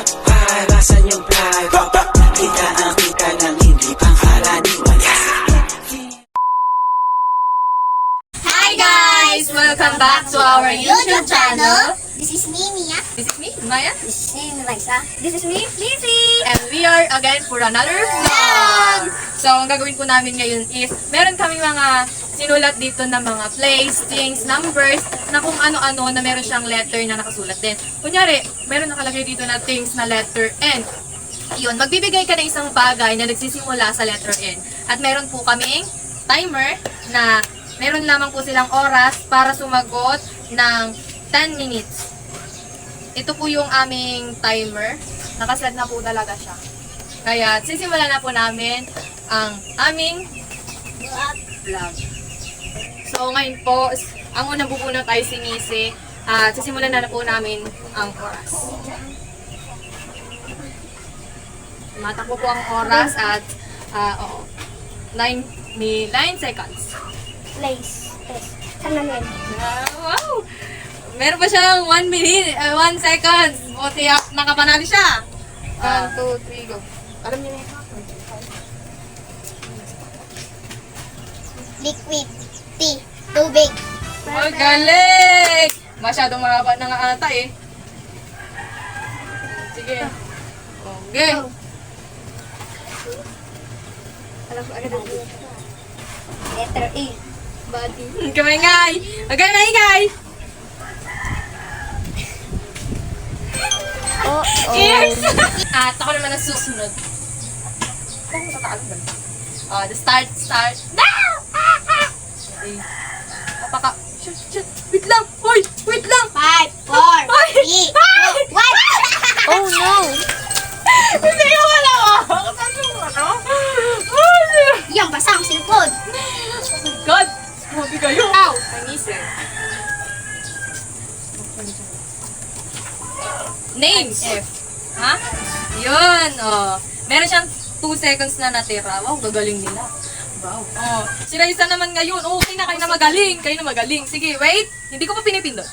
para sa inyong fly. Kita ang kita ng hindi pangkaraniwan. Hi guys! Welcome back to our YouTube channel. This is me, Mia. This is me, Maya. This is me, Maisa. This is me, Lizzie. And we are again for another vlog. So, ang gagawin po namin ngayon is, meron kaming mga sinulat dito na mga place, things, numbers, na kung ano-ano na meron siyang letter na nakasulat din. Kunyari, meron nakalagay dito na things na letter N. Yun, magbibigay ka ng isang bagay na nagsisimula sa letter N. At meron po kaming timer na meron lamang po silang oras para sumagot ng 10 minutes. Ito po yung aming timer. Nakaset na po talaga siya. Kaya sisimulan na po namin ang aming vlog. So ngayon po, ang unang bubuna tayo si Nisi. At sisimulan na po namin ang oras. Matakbo po ang oras at 9 seconds. Place. Test. Saan namin? Wow! Meron pa siyang 1 minute, 1 seconds. Buti nakapanali siya. 1, 2, 3, go. Alam niyo na yung Liquid. Tea. Tubig. magaling! Masyadong mahaba na nga ata eh. Sige. Okay. Alam ko agad ang letter A. Body. Kamay-ngay! Okay, maingay! Ears! At ako naman ang susunod. Kung tataagal ba? The start. Okay. Kapaka. Shit. Wait lang! Hoy! Wait lang! 5, 4, 3, 2, 1. Oh no! Hindi ko alam ah! Kasi mo ano? Yan, basa ang cellphone. Oh my God! Sumabig kayo! Ow! Panisip. Names. F. Ha? Yun, oh. Meron siyang 2 seconds na natira. Wow, gagaling nila. Wow. Oh, si Raisa naman ngayon. Okay na, kayo na magaling. Sige, wait. Hindi ko pa pinipindot.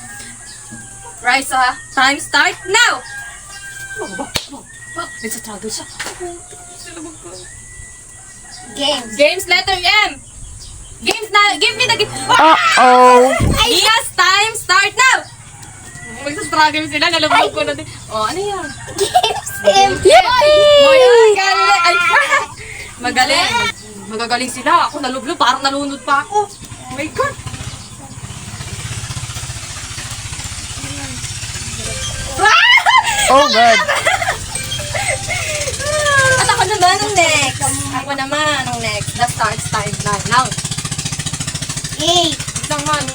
Raisa, time start now! Nagsastruggle siya. Games letter M. Games na, give me the game. Uh-oh. Yes, time start now! Magsastruggle sila, nalabog ko na din. Oh, ano yan? Games team. Magaling! Ay, magaling! Magagaling sila. Ako nalublob, parang nalunod pa ako. Oh my God! Oh God. At ako naman ang next. The start time now. A. Lang man.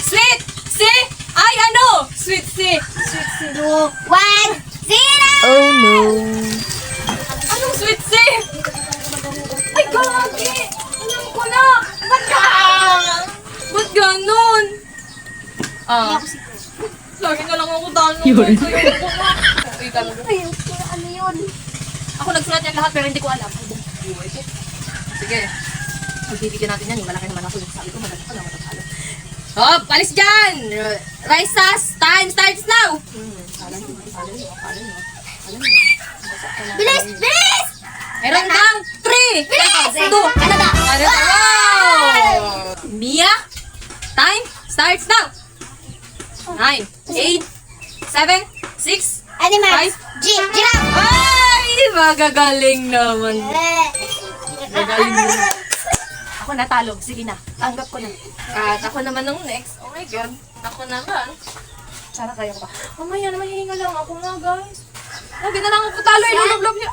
Sweet! Si! Ay, ano? Sweet si! 2, 1, 0. Oh no. Anong sweet si? Ay, gagi! Alam ko na! Ba't ganun? Lagi na lang ako tanong. Yun. Okay ka lang. Ayun, ano yun? Ako nagsulat yan lahat pero hindi ko alam. Sige. Magbibigyan natin yan. Malaki naman ako. Sabi ko, malaki ko lang matatalo. Hop! Alis dyan! Raisas! Time starts now! Alam mo. Bilis! Bilis! Meron kang 3 seconds. 2. Canada! Wow! Mia! Time starts now! 9, 8, 7, 6, Animals! Giraffe! ay! Magagaling naman. Magaling naman. Ako natalo. Sige na. Tanggap ko na. At ako naman ang next. Oh my God. Ako naman. Sana kaya ko ba? Mamaya na mahihinga lang ako nga, guys. Lagi na lang ako talo. Ilulublob niya.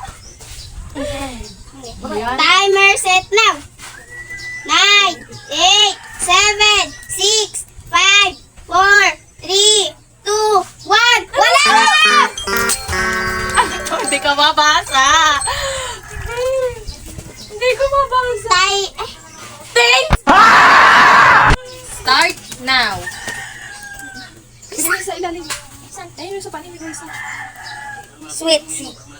Ayan. Timer set now. 9, 8, 7, 6, 5, 4, 3, 2, 1. Wala! Hindi ka mabasa. Hindi ko mabasa. Things! Start now. Sige sa ilalim. Ayun sa panin. Sweet.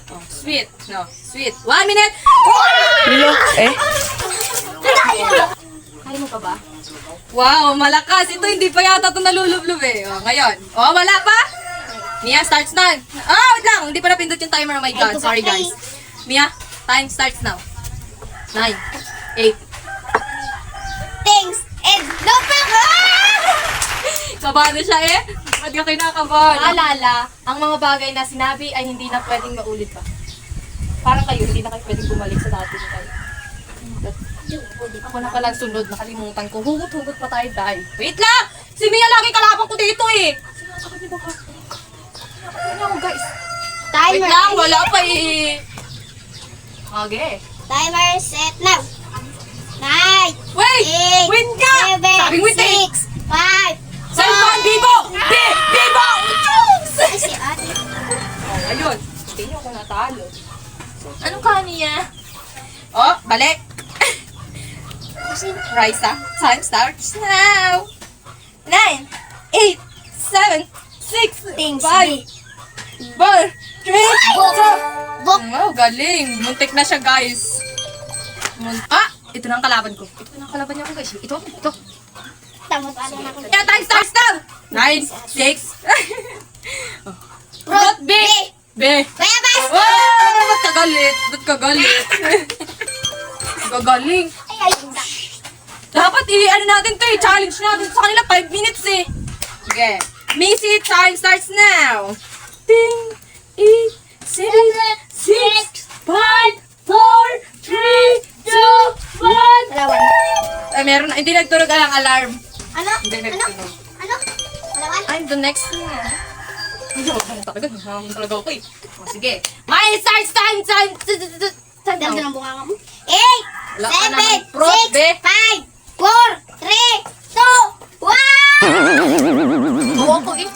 Oh, sweet. No, sweet. 1 minute. Look, eh. Kaya mo pa ba? Wow, malakas. Ito hindi pa yata ito nalulublob eh. Oh, ngayon. Oh, wala pa? Mia, starts na. Wait lang. Hindi pa napindot yung timer. Oh my God. Sorry, guys. Mia, time starts now. 9, 8. Things and no pa. Kabado siya eh. Ba't ka kinakabahan? Paalala, ang mga bagay na sinabi ay hindi na pwedeng maulit pa. Parang kayo, hindi na kayo pwedeng bumalik sa dati na kayo. Ako na palang sunod, nakalimutan ko. Hugot-hugot pa tayo, dahil. Wait lang! Si Mia lagi kalabang ko dito eh! Ano ako, guys? Wait Timer. lang, wala pa eh. Okay. Timer set now. 9, Wait! 8, Wait nga! 7, Sabing wait eh! 6, 5, Cellphone, Bibo! Bibo! Ay, si ate. Oh, ayun. Hindi niyo ako natalo. Anong kaniya? Oh, balik. Raisa, time starts now. 9, 8, 7, 6, Things 5, 4, 3, 2. Book. Wow, galing. Muntik na siya, guys. Ito na ang kalaban ko. Ito na ang kalaban niya ko, guys. Ito. Tama pa rin ako. Yeah, time starts now. 9, 6. Root B. B. Kaya ba? Oh, ba't ka galit? Ba't ka galit? Gagaling. Ay, ayun na. Dapat ano natin to eh, challenge natin sa kanila 5 minutes eh. Okay. Missy, time starts now. Ding, 8, 7, 6, 5, 4, 3, 2, 1. Alawan. Ay, meron na. Hindi nagtunog ang alarm. Ano? Hindi Ano? nagtunog. Ano? Alawan? I'm the next one. Talaga ako eh. Oh, sige. My starts time. Ganda ng bunga mo. 8, Wala ka naman. 7, Prof, be. 6, 5, 4, 3, 2, 1. Buwan ko eh.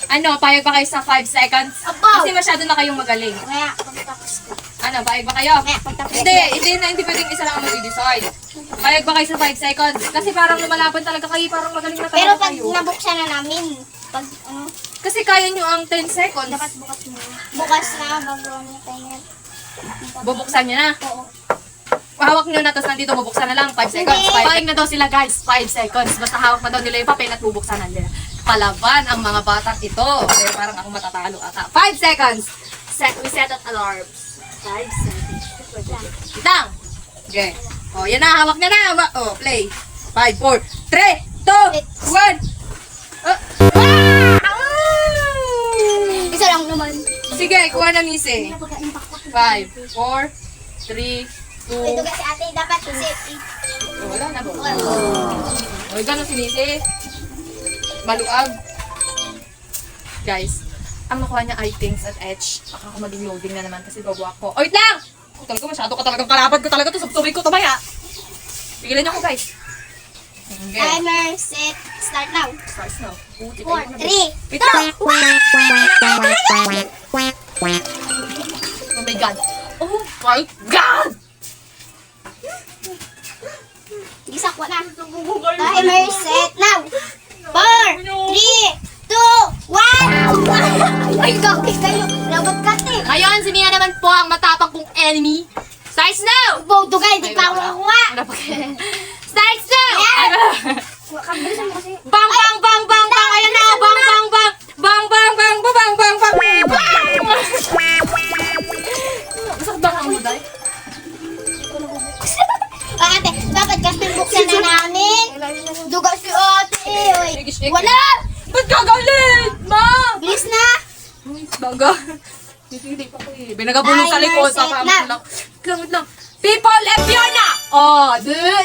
Ano, payag ba kayo sa 5 seconds? Apo. Kasi masyado na kayong magaling. Kaya, pagtapos ko. Ano, payag ba kayo? Kaya, pagtapos ko. Hindi pwedeng isa lang ang mag-decide. Payag ba kayo sa 5 seconds? Kasi parang lumalaban talaga kayo, parang magaling na talaga Pero pag kayo. nabuksan na namin, pag ano, Kasi kaya nyo ang 10 seconds. dapat bukas mo. Bukas na, bago ano tayo. Bubuksan nyo na. Oo. Hawak nyo na, tapos nandito bubuksan na lang. 5 seconds. Hindi. Payag na daw sila guys, 5 seconds. Basta hawak na daw nila yung papel at bubuksan na nila. Palaban ang mga batang ito. Pero parang ako matatalo ata. 5 seconds. We set at alarms. 5 seconds. Itang. Okay. O, yan na. Hawak na na. O, play. 5, 4, 3, 2, 1. Isa lang naman. Sige, kuha na Missy. 5, 4, 3, 2. Ito kasi ate, dapat safety. Wala na ba? O, gano'n si Missy. Maluag. Guys, ang nakuha niya ay things at edge. Baka ako maging loading na naman kasi bago ako. O, wait lang! Talaga masyado ka talagang kalaban ko talaga to. Subsubay ko to maya. Pigilan niyo ako guys. Okay. Timer, set, start now. Starts now. 4, 3, Wait lang! Oh my God. Oh my God! Gisakwa na. Timer, set now. 4, 3, 2, 1. Ay, gagawin kayo. Labat ka, te. Ngayon, si Mia naman po ang matapang kong enemy. Starts now! Bodo ka, hindi pa ako nakuha. Wala pa Starts now! Kabilisan mo kasi. Bang, bang, bang, bang, bang! Ayan na! Bang, bang, bang! Bang, bang, bang, bang, bang, bang, bang! Masakit ba ang muday? Ate, dapat kasi buksan na namin. Duga si ate. Oy. Wala! Ba't gagalit? Ma! Bilis na. Baga. Hindi pa ko eh. Binagabulong sa likod. Timer, set Papa, na. wait lang. People, left yun na! Oh,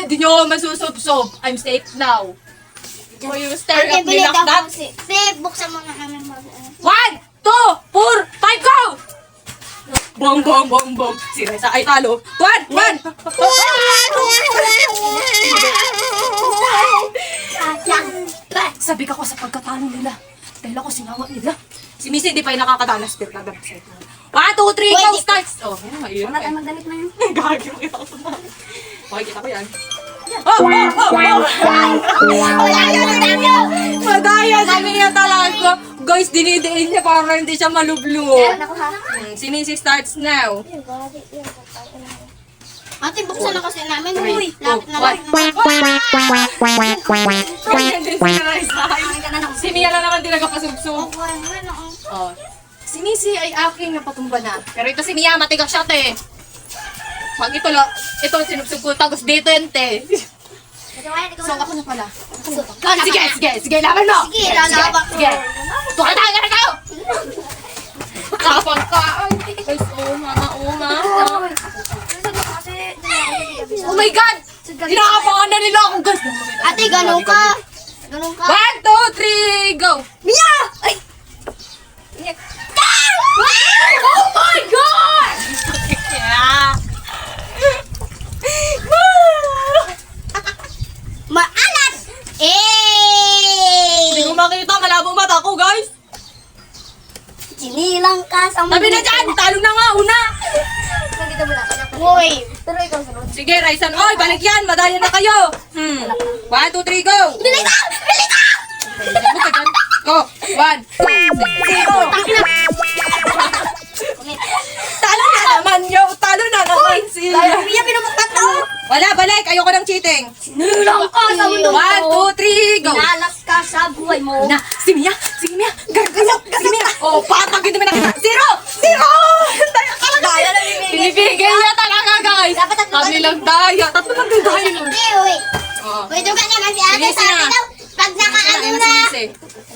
di nyo masusubsob. I'm safe now. Will you stare Ate, at me bilis like that? ako. Si, buksan mo na namin mag... 1, 2, 4, 5, go! Bong, bong, bong, bong. Si Reza ay talo. 1, 1! Sabi ka ko sa pagkatalo nila. Dahil ako sinawa nila. Si Missy hindi pa yung nakakadanas. Pero laban sa ito. 1, 2, 3, go! Starts! Oh, yan. Mahirap Wala tayo eh. magdalit na yun. Gagi, makita ko sa mga. Makikita ko yan. Oh! Madaya si Mia talaga. Guys, dinidiin niya para hindi siya malublo. Ako ha? Si Missy starts now. Ate, buksan na kasi namin. Uy, Two, lapit na one. lapit na. Si Mia na naman din nagpasubsob. Oh. Si Missy ay aking napatumba na. Pero ito si Mia, matigas siya, te. Pag ito sinubsob ko, tapos dito yan, te. So, ako na pala. Sige, laban mo! Sige, lalaban ko. Sige. Tukay tayo! Kapag ka! Ay, oh my God! Hinakapangan na nila akong gas. Ate, ganun ka. Ganun ka. 1, 2, 3, go! Mia! Ay! Oh my God! Maalat! Hindi ko makita, malabo mata ko, guys. Sinilang ka sa Sabi na dyan, talo na nga, una. Uy! Pero ikaw sunod. Sige, Raisan. Oy, balik yan, madaya na kayo. 1, 2, 3, go! Bilisan! Bilisan! Go! 1, 0. Talo na naman, yo. Talo na naman sila. Mia, pinupukpat ka oh! Wala, balik. Ayoko ng cheating. Sinilang ka sa mundo 1, 2, 3, go! Nalas ka sa buhay mo. Na, si Mia. Gagasok. Si Mia. Oh, patag yun naman nakita. 0! Daya lang Binibigay niya talaga, guys. Dapat tatlo Kami lang daya. Tatlo lang din daya. Hindi, uy. Oh. Pwede ka naman si ate Sinisi sa akin na. daw. Pag nakaano Ayun na na. si Missy.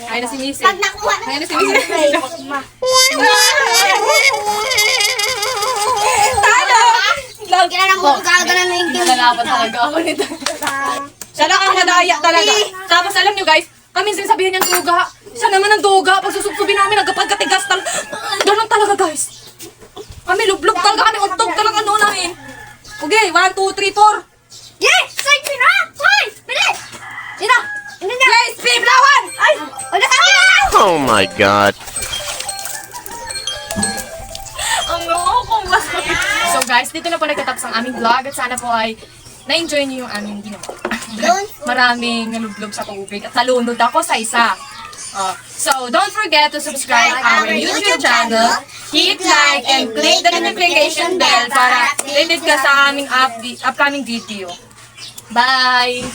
Ayun na si Missy. Pag nakuha na. Ayun na si Missy. Talo! Lagi na lang kung kagana na yung game. Nalalaban talaga ako nito. Siya lang ang madaya talaga. Tapos alam nyo guys, kami sinasabihan niyang duga. Siya naman ang duga. Pag susubsubin namin, nagkapagkatigas tal. Ganun talaga guys. Kami lublog talaga. Kami untog talaga ano namin. Okay, 1, 2, 3, 4. Yes! Side me na! Hoy! Bilis! Ina! Play speed lawan! Ay! Wala sa akin na! Oh my god. Ang loko kong masakit. So guys, dito na po nagtatapos ang aming vlog at sana po ay na-enjoy niyo yung aming ginawa. Maraming nalublog sa tubig at nalunod ako sa isa. So don't forget to subscribe our YouTube channel, hit like and click the notification bell para updated ka sa aming upcoming video. Bye!